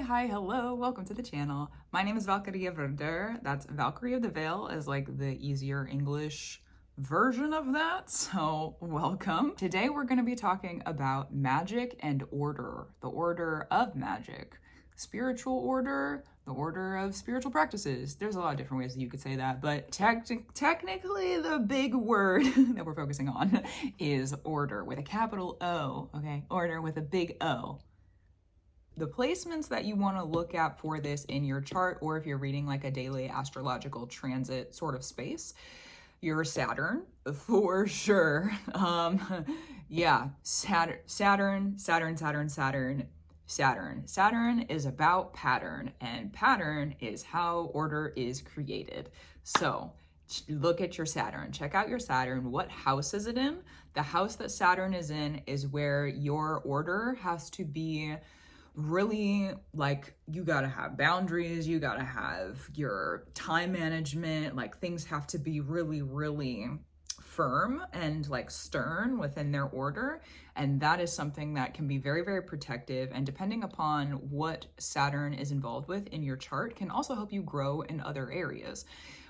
Hi, hello, welcome to the channel. My name is Valkyria Verder. That's Valkyrie of the Veil is like the easier English version of that, so welcome. Today we're going to be talking about magic and order, the order of magic, spiritual order, the order of spiritual practices. There's a lot of different ways that you could say that, but technically the big word that we're focusing on is order with a capital O, okay? Order with a big O. The placements that you want to look at for this in your chart, or if you're reading like a daily astrological transit sort of space, your Saturn for sure. Yeah, Saturn is about pattern, and pattern is how order is created. So look at your Saturn, check out your Saturn. What house is it in? The house that Saturn is in is where your order has to be really, like, you gotta have boundaries, you gotta have your time management, like things have to be really, really firm and like stern within their order. And that is something that can be very, very protective, and depending upon what Saturn is involved with in your chart can also help you grow in other areas.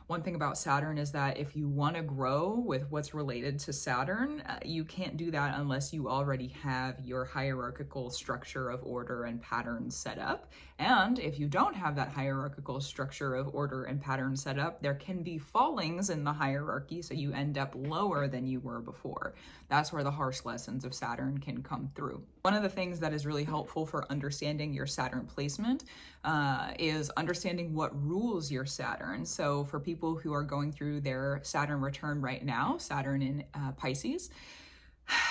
One thing about Saturn is that if you want to grow with what's related to Saturn, you can't do that unless you already have your hierarchical structure of order and pattern set up. And if you don't have that hierarchical structure of order and pattern set up, there can be fallings in the hierarchy, so you end up lower than you were before. That's where the harsh lessons of Saturn can come through. One of the things that is really helpful for understanding your Saturn placement is understanding what rules your Saturn. So for people who are going through their Saturn return right now, Saturn in Pisces,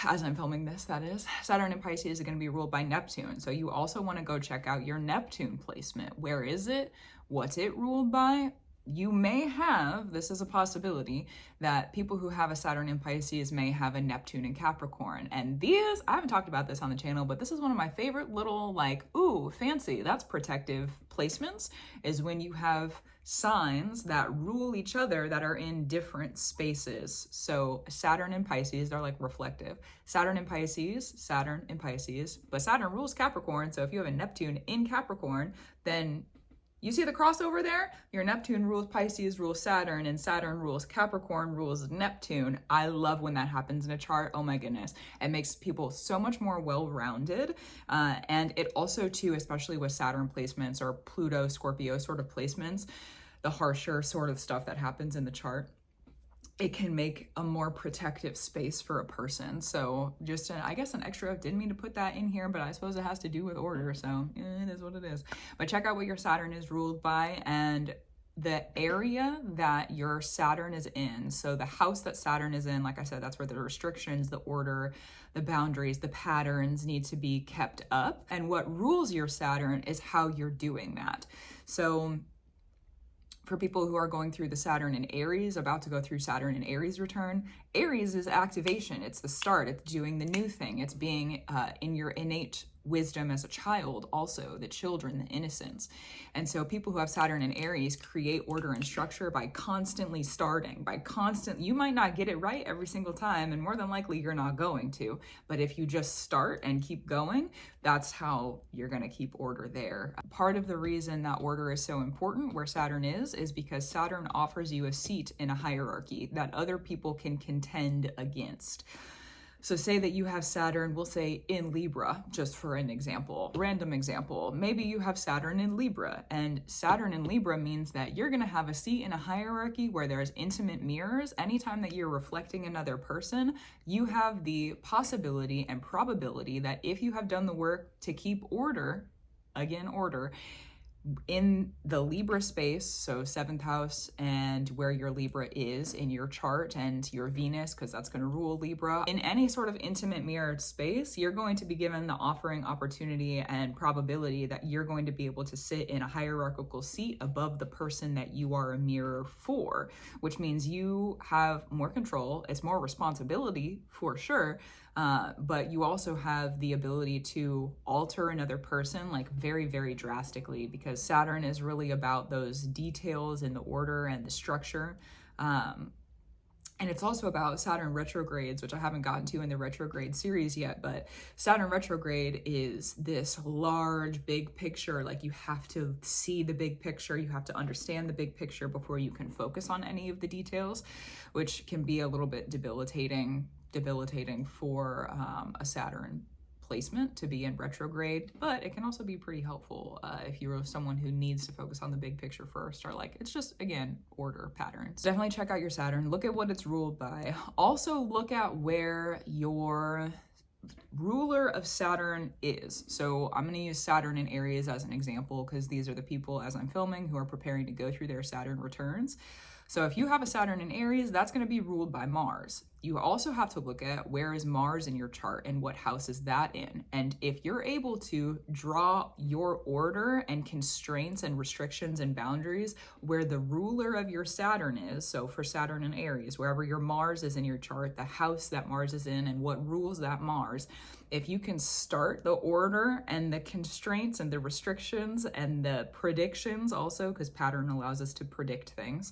as I'm filming this, that is, Saturn in Pisces is going to be ruled by Neptune. So you also want to go check out your Neptune placement. Where is it? What's it ruled by? You may have, this is a possibility, that people who have a Saturn in Pisces may have a Neptune in Capricorn. And these, I haven't talked about this on the channel, but this is one of my favorite little, like, ooh, fancy, that's protective placements, is when you have signs that rule each other that are in different spaces. So Saturn in Pisces, they're like reflective. Saturn in Pisces, but Saturn rules Capricorn. So if you have a Neptune in Capricorn, then you see the crossover there? Your Neptune rules Pisces, rules Saturn, and Saturn rules Capricorn, rules Neptune. I love when that happens in a chart. Oh my goodness. It makes people so much more well-rounded. And it also too, especially with Saturn placements or Pluto, Scorpio sort of placements, the harsher sort of stuff that happens in the chart, it can make a more protective space for a person. So just, I guess an extra, didn't mean to put that in here, but I suppose it has to do with order. So it is what it is. But check out what your Saturn is ruled by and the area that your Saturn is in. So the house that Saturn is in, like I said, that's where the restrictions, the order, the boundaries, the patterns need to be kept up. And what rules your Saturn is how you're doing that. So for people who are going through the Saturn in Aries, about to go through Saturn in Aries return, Aries is activation. It's the start. It's doing the new thing. It's being in your innate wisdom as a child, also the children, the innocence. And so people who have Saturn in Aries create order and structure by constantly starting, you might not get it right every single time, and more than likely you're not going to, but if you just start and keep going, that's how you're going to keep order there. Part of the reason that order is so important where Saturn is because Saturn offers you a seat in a hierarchy that other people can contend against. So say that you have Saturn, we'll say in Libra, just for an example, random example. Maybe you have Saturn in Libra, and Saturn in Libra means that you're gonna have a seat in a hierarchy where there's intimate mirrors. Anytime that you're reflecting another person, you have the possibility and probability that if you have done the work to keep order, again, order, in the Libra space, so 7th house and where your Libra is in your chart and your Venus, because that's going to rule Libra, in any sort of intimate mirrored space, you're going to be given the offering opportunity and probability that you're going to be able to sit in a hierarchical seat above the person that you are a mirror for, which means you have more control. It's more responsibility for sure, but you also have the ability to alter another person like very, very drastically, because Saturn is really about those details in the order and the structure. And it's also about Saturn retrogrades, which I haven't gotten to in the retrograde series yet, but Saturn retrograde is this large, big picture. Like, you have to see the big picture. You have to understand the big picture before you can focus on any of the details, which can be a little bit debilitating for a Saturn placement to be in retrograde, but it can also be pretty helpful if you're someone who needs to focus on the big picture first, or like, it's just, again, order patterns. Definitely check out your Saturn, look at what it's ruled by. Also look at where your ruler of Saturn is. So I'm going to use Saturn in Aries as an example, because these are the people, as I'm filming, who are preparing to go through their Saturn returns. So if you have a Saturn in Aries, that's going to be ruled by Mars. You also have to look at where is Mars in your chart and what house is that in. And if you're able to draw your order and constraints and restrictions and boundaries where the ruler of your Saturn is, so for Saturn in Aries, wherever your Mars is in your chart, the house that Mars is in and what rules that Mars, if you can start the order and the constraints and the restrictions and the predictions also, because pattern allows us to predict things,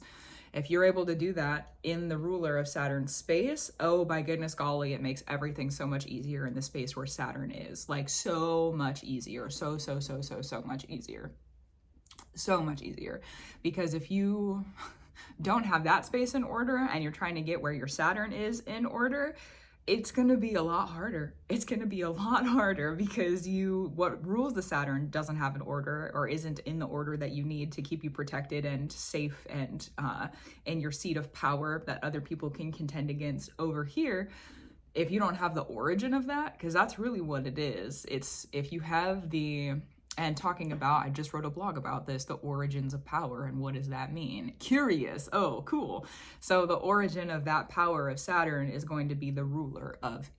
if you're able to do that in the ruler of Saturn's space, oh, by goodness golly, it makes everything so much easier in the space where Saturn is. Like, so much easier. So much easier. So much easier. Because if you don't have that space in order and you're trying to get where your Saturn is in order, it's going to be a lot harder. It's going to be a lot harder because what rules the Saturn doesn't have an order, or isn't in the order that you need to keep you protected and safe and in your seat of power that other people can contend against over here. If you don't have the origin of that, because that's really what it is. It's if you have and talking about, I just wrote a blog about this, the origins of power and what does that mean? Curious. Oh, cool. So the origin of that power of Saturn is going to be the ruler of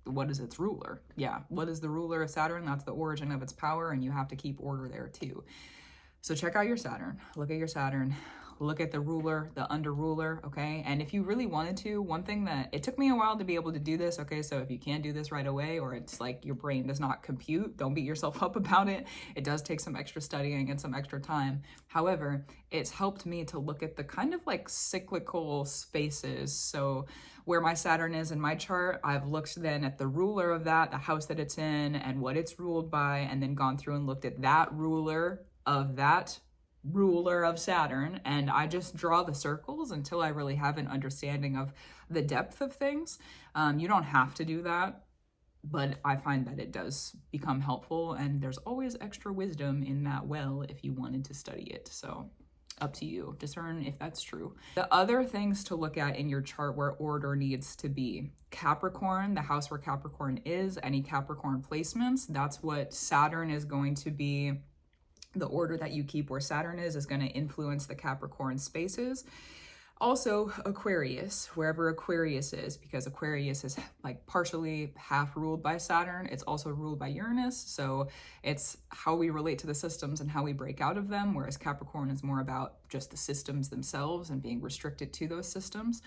what is its ruler? Yeah, what is the ruler of Saturn? That's the origin of its power, and you have to keep order there too. So check out your Saturn, look at your Saturn, look at the ruler, the under ruler, okay? And if you really wanted to, one thing that, it took me a while to be able to do this, okay? So if you can't do this right away, or it's like your brain does not compute, don't beat yourself up about it. It does take some extra studying and some extra time. However, it's helped me to look at the kind of like cyclical spaces. So where my Saturn is in my chart, I've looked then at the ruler of that, the house that it's in, and what it's ruled by, and then gone through and looked at that ruler of that ruler of Saturn, and I just draw the circles until I really have an understanding of the depth of things. You don't have to do that, but I find that it does become helpful, and there's always extra wisdom in that well if you wanted to study it. So up to you, discern if that's true. The other things to look at in your chart where order needs to be: Capricorn, the house where Capricorn is, any Capricorn placements, that's what Saturn is going to be. The order that you keep where Saturn is going to influence the Capricorn spaces. Also Aquarius, wherever Aquarius is, because Aquarius is like partially half ruled by Saturn. It's also ruled by Uranus. So it's how we relate to the systems and how we break out of them. Whereas Capricorn is more about just the systems themselves and being restricted to those systems.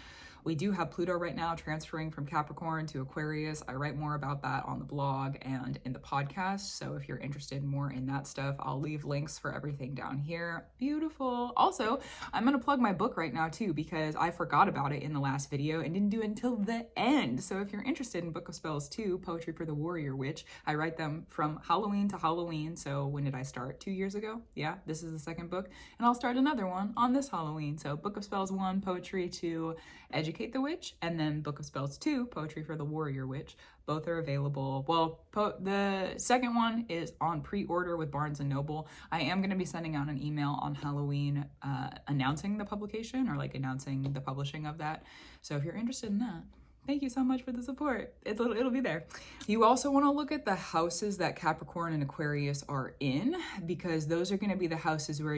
We do have Pluto right now transferring from Capricorn to Aquarius. I write more about that on the blog and in the podcast. So if you're interested more in that stuff, I'll leave links for everything down here. Beautiful. Also, I'm going to plug my book right now too, because I forgot about it in the last video and didn't do it until the end. So if you're interested in Book of Spells 2, Poetry for the Warrior Witch, I write them from Halloween to Halloween. So when did I start? 2 years ago? Yeah, this is the second book. And I'll start another one on this Halloween. So Book of Spells 1, Poetry to Educate the Witch, and then Book of Spells 2, Poetry for the Warrior Witch. Both are available. Well, the second one is on pre-order with Barnes & Noble. I am going to be sending out an email on Halloween announcing the publication, or like announcing the publishing of that. So if you're interested in that, thank you so much for the support. It'll be there. You also want to look at the houses that Capricorn and Aquarius are in, because those are going to be the houses where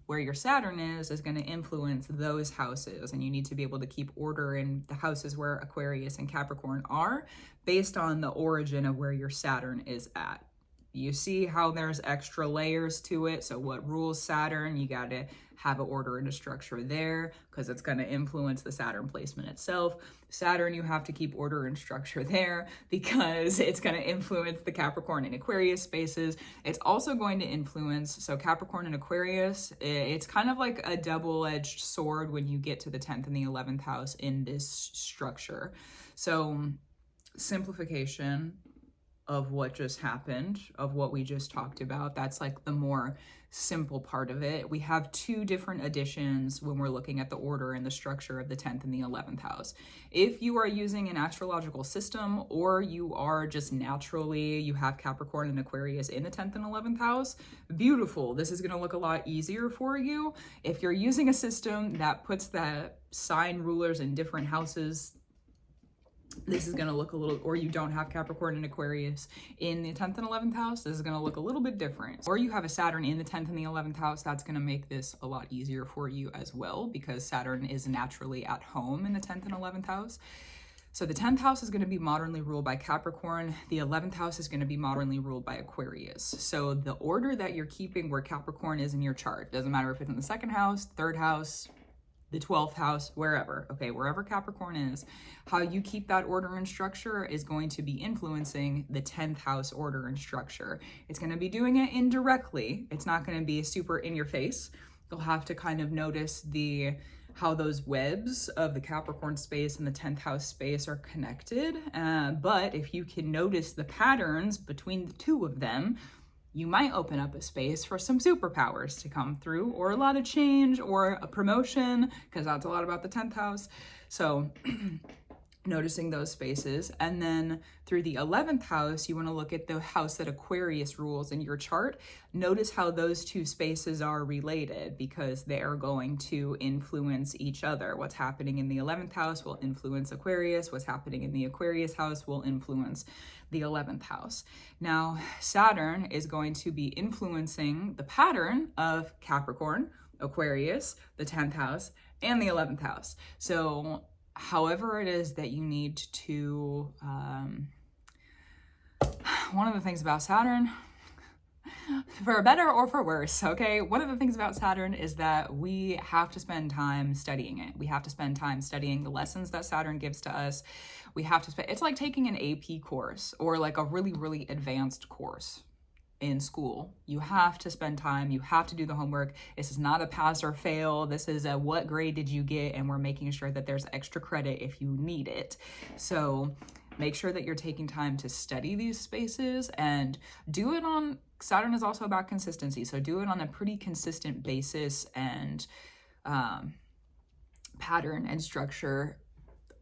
where your Saturn is going to influence those houses. And you need to be able to keep order in the houses where Aquarius and Capricorn are based on the origin of where your Saturn is at. You see how there's extra layers to it. So what rules Saturn? You got to have an order and a structure there because it's going to influence the Saturn placement itself. Saturn, you have to keep order and structure there because it's going to influence the Capricorn and Aquarius spaces. It's also going to influence, so Capricorn and Aquarius, it's kind of like a double-edged sword when you get to the 10th and the 11th house in this structure. So simplification of what just happened, of what we just talked about. That's like the more simple part of it. We have two different additions when we're looking at the order and the structure of the 10th and the 11th house. If you are using an astrological system, or you are just naturally, you have Capricorn and Aquarius in the 10th and 11th house, beautiful. This is going to look a lot easier for you. If you're using a system that puts the sign rulers in different houses, this is going to look a little, or you don't have Capricorn and Aquarius in the 10th and 11th house, this is going to look a little bit different. Or you have a Saturn in the 10th and the 11th house, that's going to make this a lot easier for you as well, because Saturn is naturally at home in the 10th and 11th house. So the 10th house is going to be modernly ruled by Capricorn. The 11th house is going to be modernly ruled by Aquarius. So the order that you're keeping where Capricorn is in your chart, doesn't matter if it's in the 2nd house, 3rd house, the 12th house, wherever, okay, wherever Capricorn is, how you keep that order and structure is going to be influencing the 10th house order and structure. It's going to be doing it indirectly. It's not going to be super in your face. You'll have to kind of notice how those webs of the Capricorn space and the 10th house space are connected. But if you can notice the patterns between the two of them, you might open up a space for some superpowers to come through, or a lot of change, or a promotion, because that's a lot about the 10th house. So noticing those spaces. And then through the 11th house, you want to look at the house that Aquarius rules in your chart. Notice how those two spaces are related, because they are going to influence each other. What's happening in the 11th house will influence Aquarius. What's happening in the Aquarius house will influence the 11th house. Now, Saturn is going to be influencing the pattern of Capricorn, Aquarius, the 10th house, and the 11th house. So however it is that you need to, one of the things about Saturn, for better or for worse, okay, one of the things about Saturn is that we have to spend time studying it. We have to spend time studying the lessons that Saturn gives to us. We have to spend, it's like taking an AP course, or like a really, really advanced course in school. You have to spend time, you have to do the homework. This is not a pass or fail. This is a what grade did you get, and we're making sure that there's extra credit if you need it. So make sure that you're taking time to study these spaces, and do it on, Saturn is also about consistency, so do it on a pretty consistent basis, and pattern and structure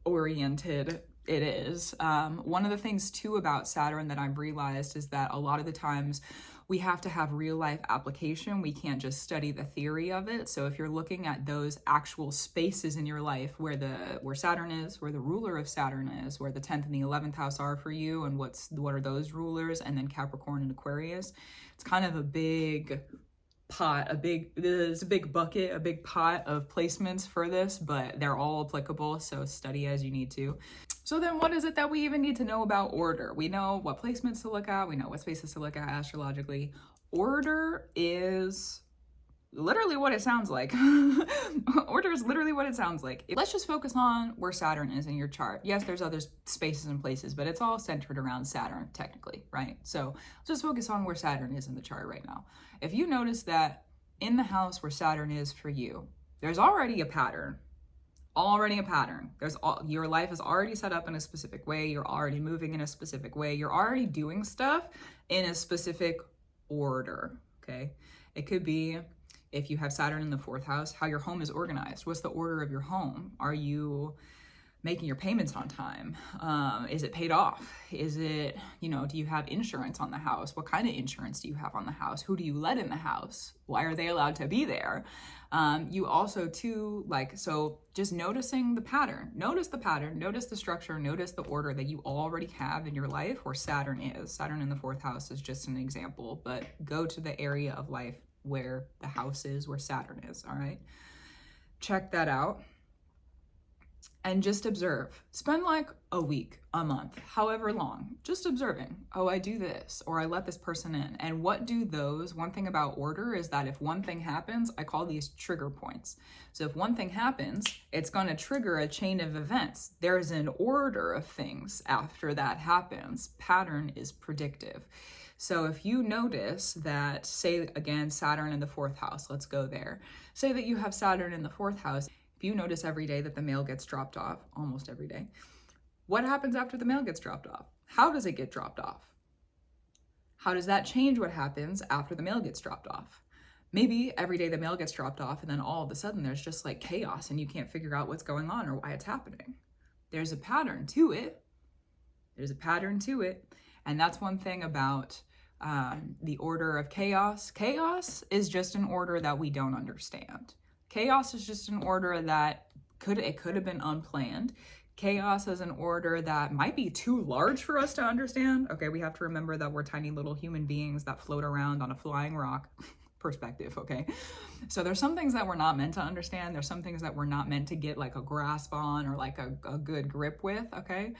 oriented it is. One of the things too about Saturn that I've realized is that a lot of the times we have to have real life application. We can't just study the theory of it. So if you're looking at those actual spaces in your life where Saturn is, where the ruler of Saturn is, where the 10th and the 11th house are for you, and what are those rulers, and then Capricorn and Aquarius, it's kind of a big pot, there's a big bucket, a big pot of placements for this, but they're all applicable, so study as you need to. So then what is it that we even need to know about order? We know what placements to look at, we know what spaces to look at astrologically. Order is literally what it sounds like. Order is literally what it sounds like. Let's just focus on where Saturn is in your chart. Yes, there's other spaces and places, but it's all centered around Saturn technically, right? So let's just focus on where Saturn is in the chart right now. If you notice that in the house where Saturn is for you, there's already a pattern. Your life is already set up in a specific way. You're already moving in a specific way. You're already doing stuff in a specific order, okay? It could be, if you have Saturn in the 4th house, how your home is organized. What's the order of your home? Are you making your payments on time? Is it paid off? Is it, do you have insurance on the house? What kind of insurance do you have on the house? Who do you let in the house? Why are they allowed to be there? You also too, so just noticing the pattern. Notice the pattern, notice the structure, notice the order that you already have in your life where Saturn is. Saturn in the 4th house is just an example, but go to the area of life where the house is, where Saturn is, all right? Check that out. and just observe. Spend like a week, a month, however long, just observing. Oh, I do this, or I let this person in. And what do those? One thing about order is that if one thing happens, I call these trigger points. So if one thing happens, it's going to trigger a chain of events. There's an order of things after that happens. Pattern is predictive. So if you notice that, say again, Saturn in the 4th house, let's go there. Say that you have Saturn in the 4th house. If you notice every day that the mail gets dropped off, almost every day, what happens after the mail gets dropped off? How does it get dropped off? How does that change what happens after the mail gets dropped off? Maybe every day the mail gets dropped off and then all of a sudden there's just like chaos and you can't figure out what's going on or why it's happening. There's a pattern to it. There's a pattern to it. And that's one thing about the order of chaos. Chaos is just an order that we don't understand. Chaos is just an order that could have been unplanned. Chaos is an order that might be too large for us to understand. Okay, we have to remember that we're tiny little human beings that float around on a flying rock. Perspective, okay? So there's some things that we're not meant to understand. There's some things that we're not meant to get like a grasp on or like a good grip with, okay?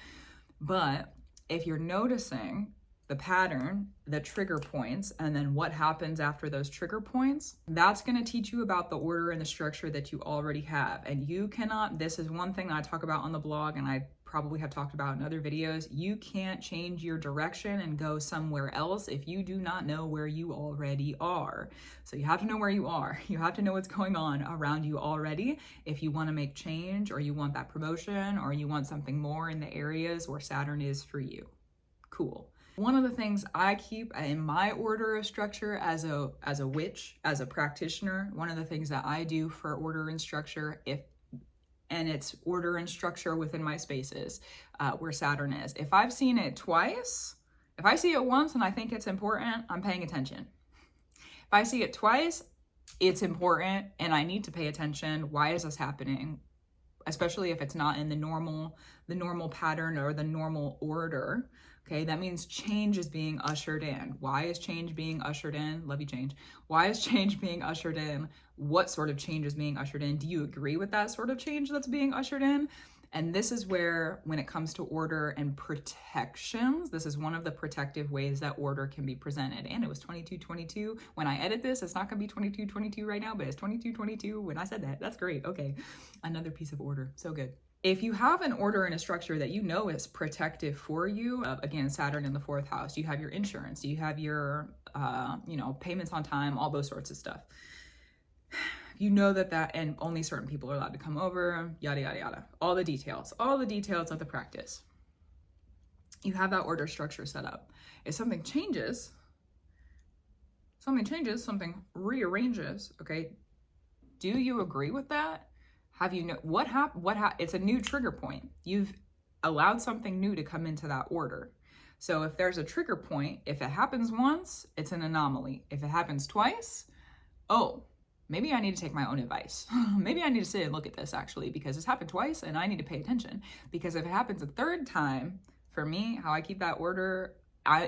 But if you're noticing the pattern, the trigger points, and then what happens after those trigger points, that's going to teach you about the order and the structure that you already have. And you cannot, this is one thing I talk about on the blog and I probably have talked about in other videos, you can't change your direction and go somewhere else if you do not know where you already are. So you have to know where you are. You have to know what's going on around you already if you want to make change or you want that promotion or you want something more in the areas where Saturn is for you. Cool. One of the things I keep in my order of structure as a witch, as a practitioner, one of the things that I do for order and structure, and it's order and structure within my spaces where Saturn is. If I've seen it twice, if I see it once and I think it's important, I'm paying attention. If I see it twice, it's important and I need to pay attention. Why is this happening? Especially if it's not in the normal pattern or the normal order. Okay, that means change is being ushered in. Why is change being ushered in? Love you, change. Why is change being ushered in? What sort of change is being ushered in? Do you agree with that sort of change that's being ushered in? And this is where, when it comes to order and protections, this is one of the protective ways that order can be presented. And it was 2222. When I edit this, it's not going to be 2222 right now, but it's 2222 when I said that. That's great. Okay, another piece of order. So good. If you have an order and a structure that you know is protective for you, again, Saturn in the 4th house, you have your insurance, you have your, payments on time, all those sorts of stuff. You know that, and only certain people are allowed to come over, yada, yada, yada. All the details of the practice. You have that order structure set up. If something changes, something rearranges, okay? Do you agree with that? Have you know what happened? It's a new trigger point. You've allowed something new to come into that order. So if there's a trigger point, if it happens once, it's an anomaly. If it happens twice, oh, maybe I need to take my own advice. Maybe I need to sit and look at this actually, because it's happened twice and I need to pay attention. Because if it happens a third time, for me, how I keep that order,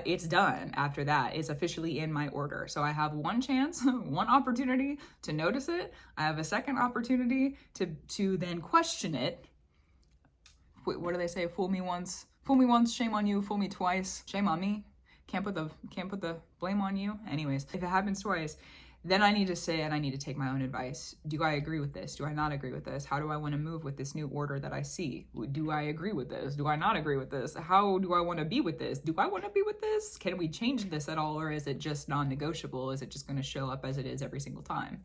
it's done after that. It's officially in my order. So I have one chance, one opportunity to notice it. I have a second opportunity to then question it. What do they say? Fool me once, shame on you. Fool me twice, shame on me. Can't put the blame on you. Anyways, if it happens twice, then I need to sit and I need to take my own advice. Do I agree with this? Do I not agree with this? How do I want to move with this new order that I see? Do I agree with this? Do I not agree with this? How do I want to be with this? Do I want to be with this? Can we change this at all? Or is it just non-negotiable? Is it just going to show up as it is every single time?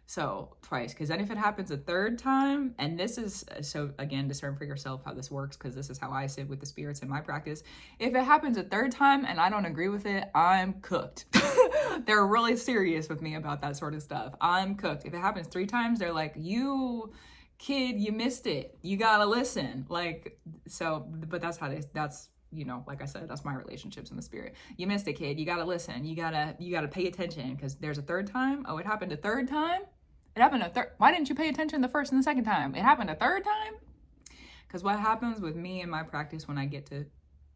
So twice, because then if it happens a third time, and this is, so again, discern for yourself how this works, because this is how I sit with the spirits in my practice. If it happens a third time and I don't agree with it, I'm cooked. They're really serious with me about that sort of stuff. I'm cooked. If it happens 3 times, they're like, you kid, you missed it. You gotta listen. Like, so, but that's how that's, like I said, that's my relationships in the spirit. You missed it, kid. You gotta listen. You gotta pay attention, because there's a third time. Oh, it happened a third time? It happened a third. Why didn't you pay attention the first and the second time? It happened a third time? Because what happens with me and my practice when I get to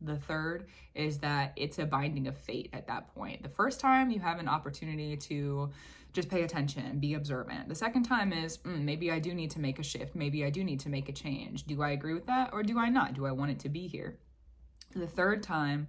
The third is that it's a binding of fate at that point. The first time you have an opportunity to just pay attention, be observant. The second time is maybe I do need to make a shift. Maybe I do need to make a change. Do I agree with that or do I not? Do I want it to be here? The third time,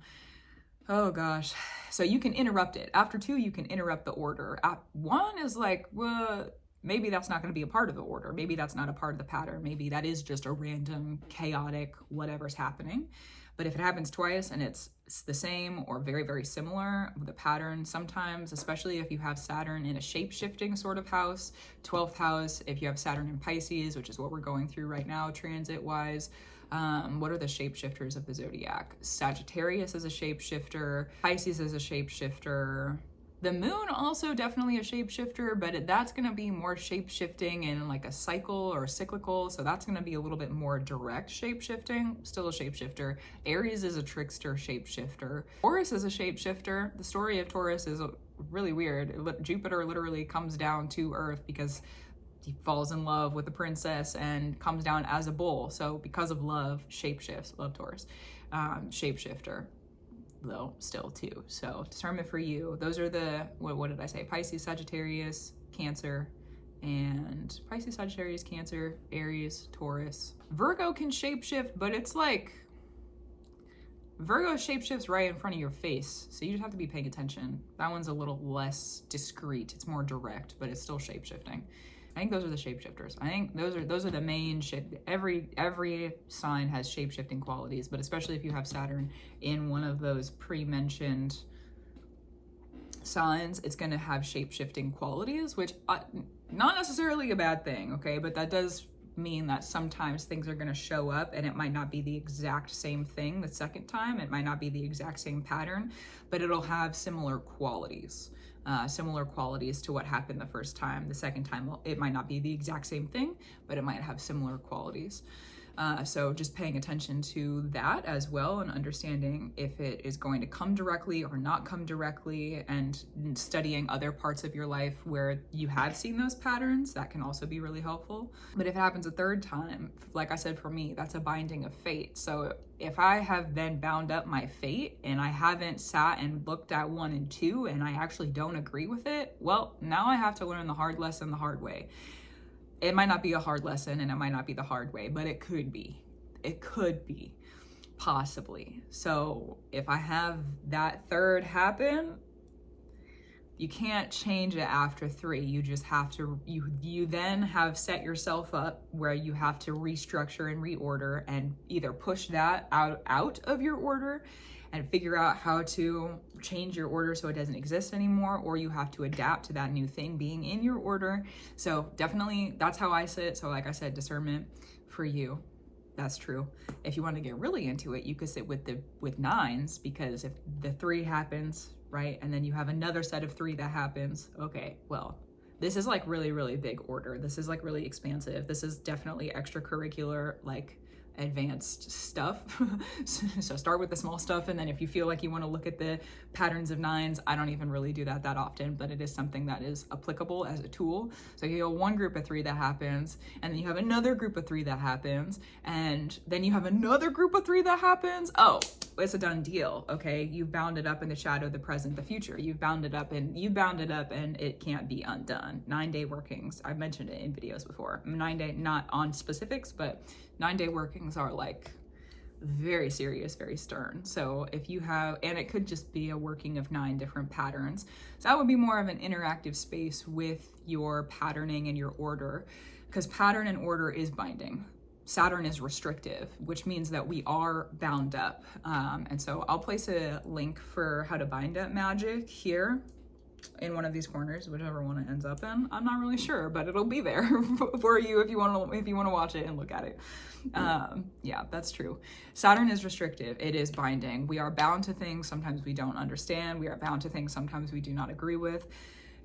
oh gosh. So you can interrupt it. After 2, you can interrupt the order. 1 is like, well, maybe that's not going to be a part of the order. Maybe that's not a part of the pattern. Maybe that is just a random, chaotic, whatever's happening. But if it happens twice and it's the same or very, very similar, the pattern sometimes, especially if you have Saturn in a shape-shifting sort of house, 12th house, if you have Saturn in Pisces, which is what we're going through right now transit-wise. What are the shapeshifters of the zodiac? Sagittarius is a shapeshifter. Pisces is a shapeshifter. The moon also definitely a shapeshifter, but that's going to be more shapeshifting in like a cycle or cyclical. So that's going to be a little bit more direct shapeshifting, still a shapeshifter. Aries is a trickster shapeshifter. Taurus is a shapeshifter. The story of Taurus is really weird. Jupiter literally comes down to Earth because he falls in love with a princess and comes down as a bull. So because of love, shapeshifts. Love Taurus. Shapeshifter. Though still too. So discernment for you. Those are the, what did I say? Pisces, Sagittarius, Cancer, and Pisces, Sagittarius, Cancer, Aries, Taurus. Virgo can shapeshift, but it's like Virgo shapeshifts right in front of your face. So you just have to be paying attention. That one's a little less discreet. It's more direct, but it's still shapeshifting. I think those are the shapeshifters. I think those are the main shape. Every sign has shapeshifting qualities, but especially if you have Saturn in one of those pre-mentioned signs, it's going to have shapeshifting qualities, which not necessarily a bad thing, okay? But that does mean that sometimes things are going to show up and it might not be the exact same thing the second time. It might not be the exact same pattern, but it'll have similar qualities. Similar qualities to what happened the first time. The second time, it might not be the exact same thing, but it might have similar qualities. So just paying attention to that as well and understanding if it is going to come directly or not come directly, and studying other parts of your life where you have seen those patterns, that can also be really helpful. But if it happens a third time, like I said, for me, that's a binding of fate. So if I have then bound up my fate and I haven't sat and looked at 1 and 2 and I actually don't agree with it, well, now I have to learn the hard lesson the hard way. It might not be a hard lesson and it might not be the hard way, but it could be. It could be, possibly. So if I have that third happen, you can't change it after 3. You just have to, you then have set yourself up where you have to restructure and reorder and either push that out of your order and figure out how to change your order so it doesn't exist anymore, or you have to adapt to that new thing being in your order. So definitely that's how I sit. So like I said, discernment for you. That's true. If you want to get really into it, you could sit with 9s, because if the 3 happens, right, and then you have another set of 3 that happens, okay, well, this is like really, really big order. This is like really expansive. This is definitely extracurricular, like advanced stuff. So start with the small stuff, and then if you feel like you want to look at the patterns of 9s, I don't even really do that often, but it is something that is applicable as a tool. So you have one group of 3 that happens, and then you have another group of 3 that happens, and then you have another group of 3 that happens. Oh, it's a done deal. Okay, you've bound it up in the shadow, the present, the future. You've bound it up and it can't be undone. 9-day workings. I've mentioned it in videos before. 9-day, not on specifics, but 9-day workings are like very serious, very stern. So if you have, and it could just be a working of 9 different patterns. So that would be more of an interactive space with your patterning and your order, because pattern and order is binding. Saturn is restrictive, which means that we are bound up. And so I'll place a link for how to bind up Magick here in one of these corners, whichever one it ends up in. I'm not really sure, but it'll be there for you if you want to watch it and look at it. Yeah, that's true. Saturn is restrictive. It is binding. We are bound to things sometimes we don't understand. We are bound to things sometimes we do not agree with.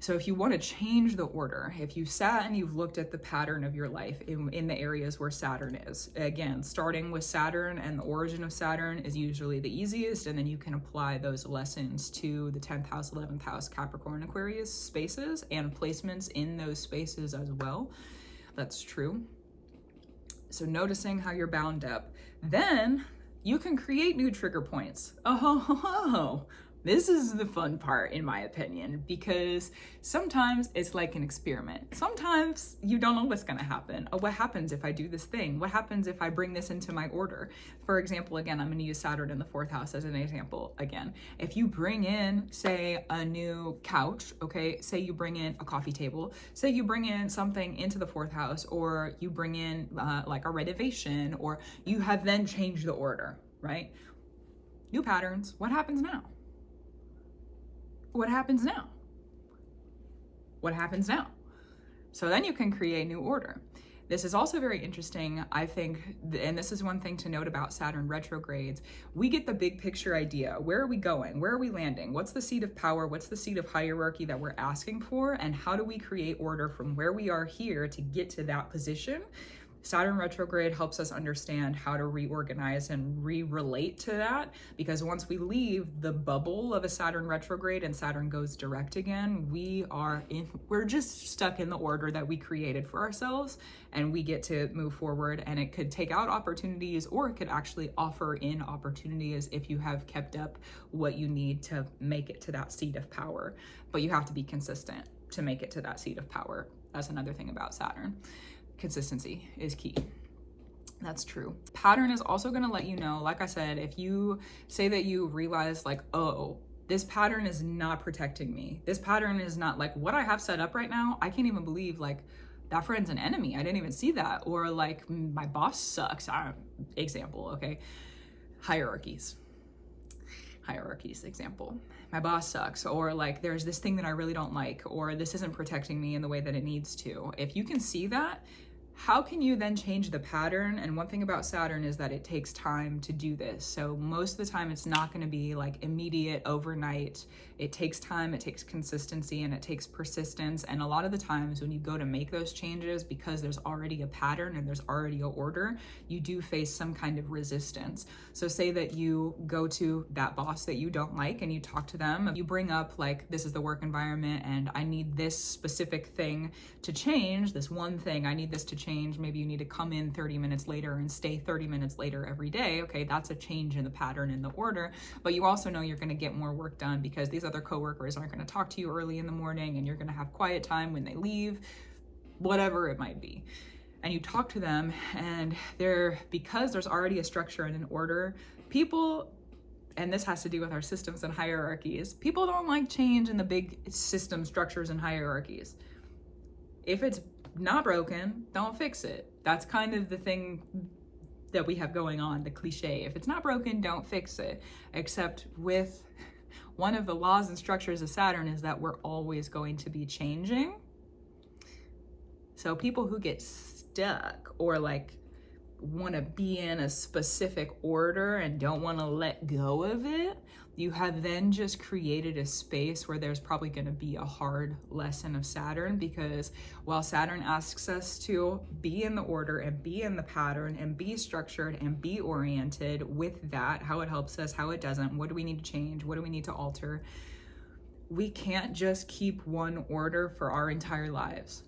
So if you want to change the order, if you've sat and you've looked at the pattern of your life in the areas where Saturn is, again, starting with Saturn and the origin of Saturn is usually the easiest, and then you can apply those lessons to the 10th house, 11th house, Capricorn, Aquarius spaces and placements in those spaces as well. That's true. So noticing how you're bound up. Then You can create new trigger points. Oh, this is the fun part, in my opinion, because sometimes it's like an experiment. Sometimes you don't know what's going to happen. Oh, what happens if I do this thing? What happens if I bring this into my order? For example, again, I'm going to use Saturn in the 4th house as an example again. If you bring in, say, a new couch, okay, say you bring in a coffee table, say you bring in something into the 4th house, or you bring in like a renovation, or you have then changed the order, right? New patterns. What happens now? What happens now? What happens now? So then you can create new order. This is also very interesting, I think, and this is one thing to note about Saturn retrogrades. We get the big picture idea. Where are we going? Where are we landing? What's the seat of power? What's the seat of hierarchy that we're asking for? And how do we create order from where we are here to get to that position? Saturn retrograde helps us understand how to reorganize and re-relate to that, because once we leave the bubble of a Saturn retrograde and Saturn goes direct again, we're just stuck in the order that we created for ourselves, and we get to move forward. And it could take out opportunities, or it could actually offer in opportunities if you have kept up what you need to make it to that seat of power. But you have to be consistent to make it to that seat of power. That's another thing about Saturn. Consistency is key. That's true. Pattern is also going to let you know, like I said, if you say that you realize like, oh, this pattern is not protecting me. This pattern is not like what I have set up right now. I can't even believe like that friend's an enemy. I didn't even see that. Or like my boss sucks. Example, okay? Hierarchies, example. My boss sucks, or like there's this thing that I really don't like, or this isn't protecting me in the way that it needs to. If you can see that, how can you then change the pattern? And one thing about Saturn is that it takes time to do this. So most of the time it's not going to be like immediate overnight. It takes time, it takes consistency, and it takes persistence. And a lot of the times when you go to make those changes, because there's already a pattern and there's already an order, you do face some kind of resistance. So say that you go to that boss that you don't like and you talk to them, you bring up like, this is the work environment and I need this specific thing to change, this one thing, I need this to change. Maybe you need to come in 30 minutes later and stay 30 minutes later every day. Okay, that's a change in the pattern in the order, but you also know you're going to get more work done because these other coworkers aren't going to talk to you early in the morning, and you're going to have quiet time when they leave, whatever it might be. And you talk to them, and because there's already a structure and an order, people, and this has to do with our systems and hierarchies, people don't like change in the big system structures and hierarchies. If it's not broken, don't fix it. That's kind of the thing that we have going on, the cliche. If it's not broken, don't fix it. Except with one of the laws and structures of Saturn is that we're always going to be changing. So people who get stuck or like want to be in a specific order and don't want to let go of it, you have then just created a space where there's probably going to be a hard lesson of Saturn, because while Saturn asks us to be in the order and be in the pattern and be structured and be oriented with that, how it helps us, how it doesn't, what do we need to change, what do we need to alter, we can't just keep one order for our entire lives.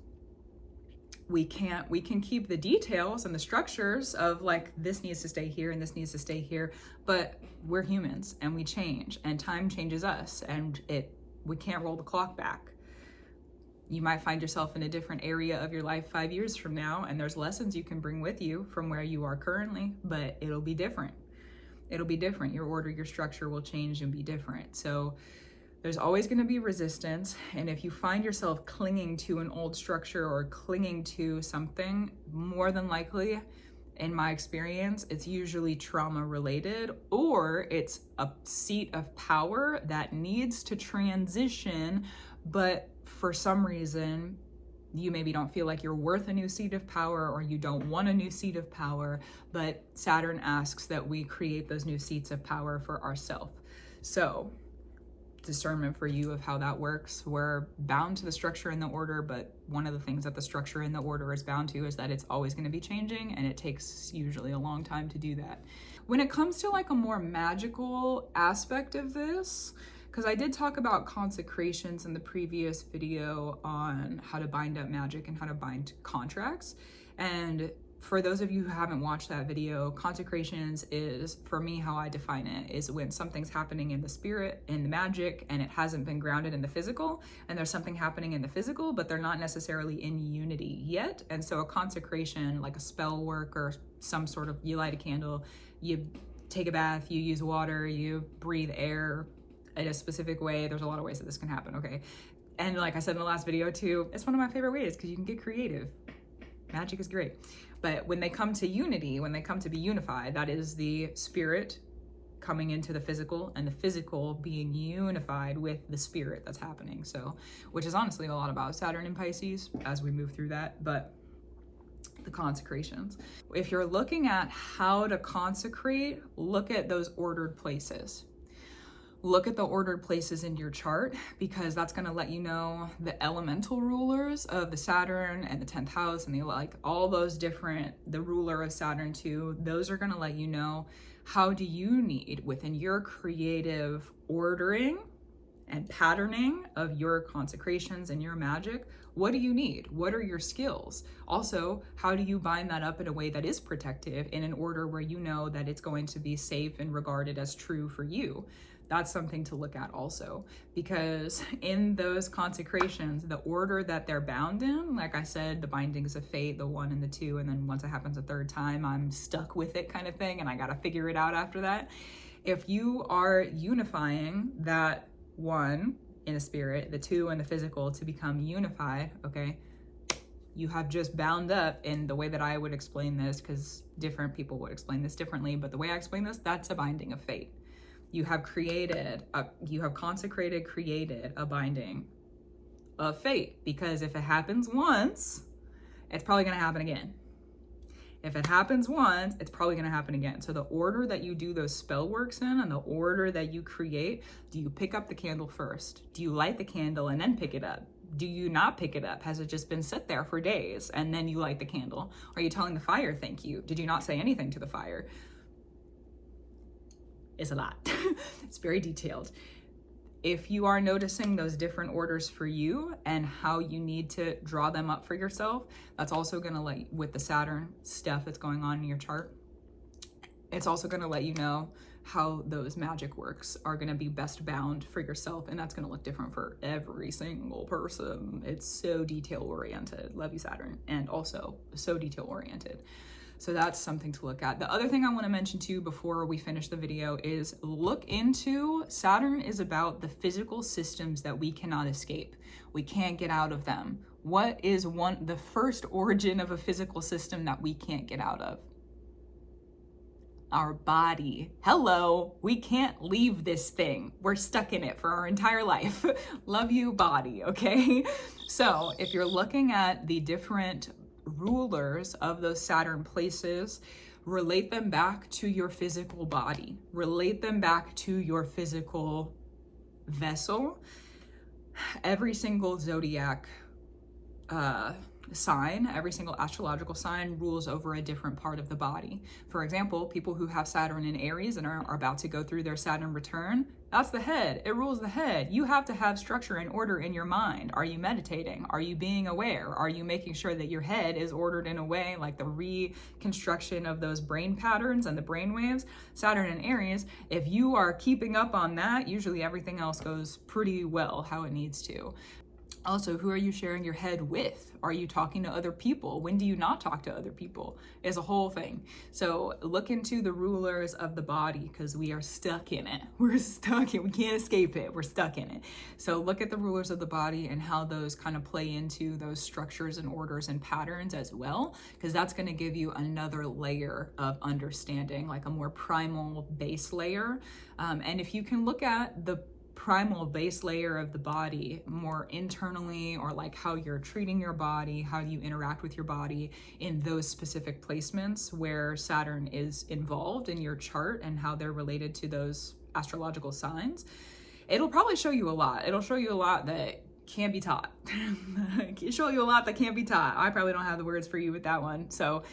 We can keep the details and the structures of like, this needs to stay here and this needs to stay here, but we're humans and we change, and time changes us, and we can't roll the clock back. You might find yourself in a different area of your life 5 years from now, and there's lessons you can bring with you from where you are currently, but it'll be different. Your order, your structure will change and be different. So there's always going to be resistance. And if you find yourself clinging to an old structure or clinging to something, more than likely, in my experience, it's usually trauma related, or it's a seat of power that needs to transition, but for some reason, you maybe don't feel like you're worth a new seat of power, or you don't want a new seat of power, but Saturn asks that we create those new seats of power for ourselves. So discernment for you of how that works. We're bound to the structure and the order, but one of the things that the structure and the order is bound to is that it's always going to be changing, and it takes usually a long time to do that. When it comes to like a more magical aspect of this, because I did talk about consecrations in the previous video on how to bind up magic and how to bind contracts, and for those of you who haven't watched that video, consecrations is, for me, how I define it, is when something's happening in the spirit, in the magic, and it hasn't been grounded in the physical, and there's something happening in the physical, but they're not necessarily in unity yet. And so a consecration, like a spell work or some sort of, you light a candle, you take a bath, you use water, you breathe air in a specific way. There's a lot of ways that this can happen, okay? And like I said in the last video too, it's one of my favorite ways because you can get creative. Magic is great. But when they come to unity, when they come to be unified, that is the spirit coming into the physical and the physical being unified with the spirit that's happening. So, which is honestly a lot about Saturn and Pisces as we move through that, but the consecrations. If you're looking at how to consecrate, look at those ordered places. Look at the ordered places in your chart, because that's going to let you know the elemental rulers of the Saturn and the 10th house and the, like, all those different, the ruler of Saturn too. Those are going to let you know how do you need within your creative ordering and patterning of your consecrations and your magic. What do you need? What are your skills? Also, how do you bind that up in a way that is protective, in an order where you know that it's going to be safe and regarded as true for you? That's something to look at also, because in those consecrations, the order that they're bound in, like I said, the bindings of fate, the 1 and the 2, and then once it happens a third time, I'm stuck with it kind of thing, and I got to figure it out after that. If you are unifying that 1 in the spirit, the 2 in the physical to become unified, okay, you have just bound up in the way that I would explain this, because different people would explain this differently, but the way I explain this, that's a binding of fate. You have created, created a binding of fate, because if it happens once, it's probably going to happen again. If it happens once, it's probably going to happen again. So the order that you do those spell works in and the order that you create, do you pick up the candle first? Do you light the candle and then pick it up? Do you not pick it up? Has it just been set there for days and then you light the candle? Are you telling the fire, thank you? Did you not say anything to the fire? Is a lot. It's very detailed. If you are noticing those different orders for you and how you need to draw them up for yourself, that's also going to let, with the Saturn stuff that's going on in your chart, it's also going to let you know how those magic works are going to be best bound for yourself, and that's going to look different for every single person. It's so detail oriented. Love you, Saturn. And also so detail oriented. So that's something to look at. The other thing I want to mention too before we finish the video is look into, Saturn is about the physical systems that we cannot escape. We can't get out of them. What is the first origin of a physical system that we can't get out of? Our body. Hello, we can't leave this thing. We're stuck in it for our entire life. Love you, body, okay? So if you're looking at the different rulers of those Saturn places, relate them back to your physical body, relate them back to your physical vessel. Every single zodiac sign, every single astrological sign rules over a different part of the body. For example, people who have Saturn in Aries and are about to go through their Saturn return, that's the head. It rules the head. You have to have structure and order in your mind. Are you meditating? Are you being aware? Are you making sure that your head is ordered in a way, like the reconstruction of those brain patterns and the brain waves? Saturn in Aries, if you are keeping up on that, usually everything else goes pretty well how it needs to. Also, who are you sharing your head with? Are you talking to other people? When do you not talk to other people? Is a whole thing. So look into the rulers of the body, because we are stuck in it. We're stuck in it. We can't escape it. We're stuck in it. So look at the rulers of the body and how those kind of play into those structures and orders and patterns as well, because that's going to give you another layer of understanding, like a more primal base layer. And if you can look at the primal base layer of the body more internally, or like how you're treating your body, how you interact with your body in those specific placements where Saturn is involved in your chart and how they're related to those astrological signs, it'll probably show you a lot. It'll show you a lot that can't be taught. It'll show you a lot that can't be taught. I probably don't have the words for you with that one. So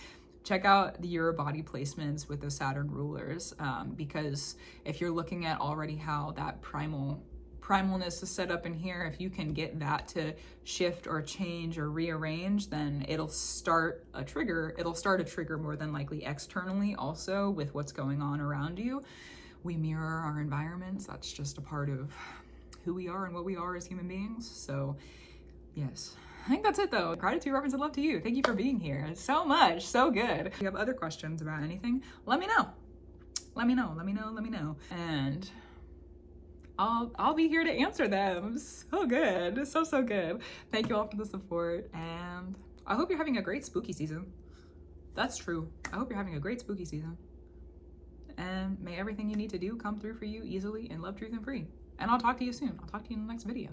check out your body placements with the Saturn rulers, because if you're looking at already how that primal primalness is set up in here, if you can get that to shift or change or rearrange, then it'll start a trigger. It'll start a trigger more than likely externally also with what's going on around you. We mirror our environments. That's just a part of who we are and what we are as human beings. So yes, I think that's it though. Gratitude, reverence, and love to you. Thank you for being here so much. So good. If you have other questions about anything, let me know. Let me know. And I'll be here to answer them. So good. So good. Thank you all for the support. And I hope you're having a great spooky season. That's true. I hope you're having a great spooky season. And may everything you need to do come through for you easily in love, truth, and free. And I'll talk to you soon. I'll talk to you in the next video.